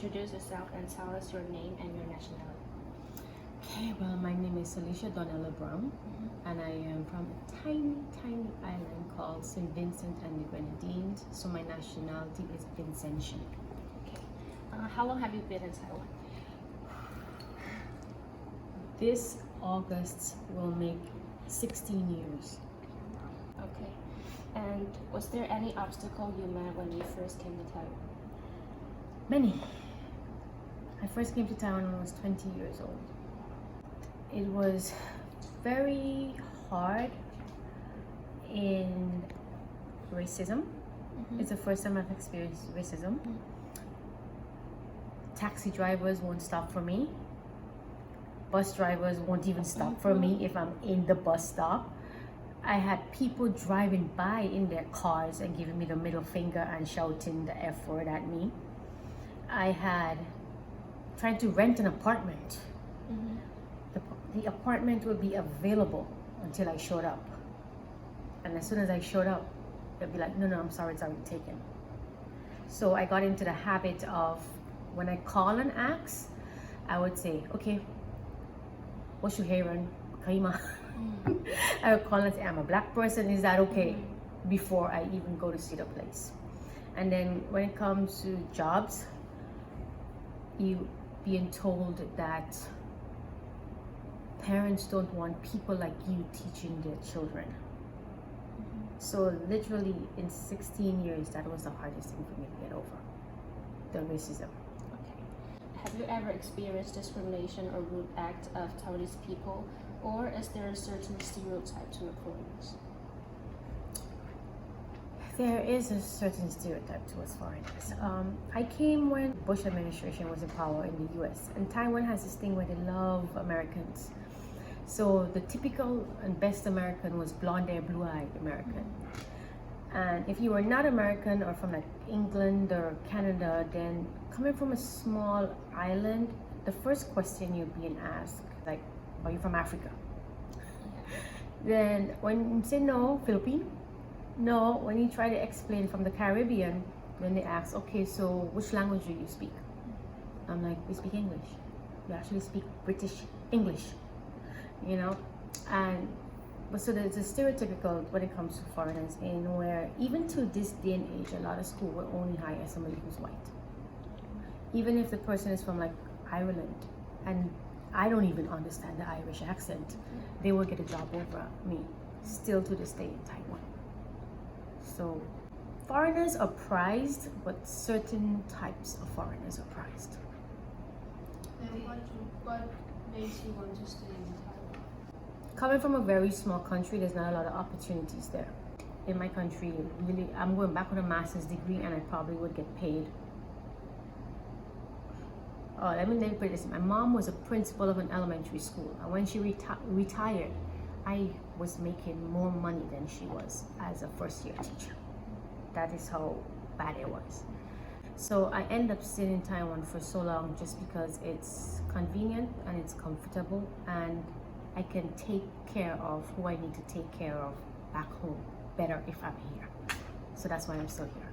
Introduce yourself and tell us your name and your nationality. Okay, well, my name is Salisha Brown, and I am from a tiny island called St. Vincent and the Grenadines. So my nationality is Vincentian. Okay. How long have you been in Taiwan? This August will make 16 years. Okay. And was there any obstacle you met when you first came to Taiwan? Many. I first came to Taiwan when I was 20 years old. It was very hard in racism. It's the first time I've experienced racism. Taxi drivers won't stop for me. Bus drivers won't even stop for me if I'm in the bus stop. I had people driving by in their cars and giving me the middle finger and shouting the F word at me. I had tried to rent an apartment. The apartment would be available until I showed up. And as soon as I showed up, they'd be like, no, I'm sorry, it's already taken. So I got into the habit of, when I call and ask, I would say, okay, what's your hair on? Kaima. I would call and say, I'm a black person, is that okay? Before I even go to see the place. And then when it comes to jobs, you being told that parents don't want people like you teaching their children. So literally in 16 years, that was the hardest thing for me to get over, the racism. Okay. Have you ever experienced discrimination or rude act of Taiwanese people, or is there a certain stereotype to foreigners? There is a certain stereotype towards foreigners. I came when Bush administration was in power in the US, and Taiwan has this thing where they love Americans. So the typical and best American was blonde-haired, blue-eyed American. And if you were not American or from like England or Canada, then coming from a small island, the first question you're being asked, like, are you from Africa? Then when you say no, Philippine? No, when you try to explain from the Caribbean, then they ask, okay, so which language do you speak? I'm like, we speak English. We actually speak British English, you know? And but so there's a stereotypical when it comes to foreigners, in where even to this day and age, a lot of school will only hire somebody who's white. Even if the person is from like Ireland, and I don't even understand the Irish accent, they will get a job over me, still to this day in Taiwan. So foreigners are prized, but certain types of foreigners are prized. And what makes you want to stay in Taiwan? Coming from a very small country, there's not a lot of opportunities there. In my country, really, I'm going back with a master's degree, and I probably would get paid. Let me put it this way. My mom was a principal of an elementary school, and when she retired, I was making more money than she was as a first-year teacher. That is how bad it was. So I ended up staying in Taiwan for so long just because it's convenient and it's comfortable, and I can take care of who I need to take care of back home better if I'm here. So that's why I'm still here.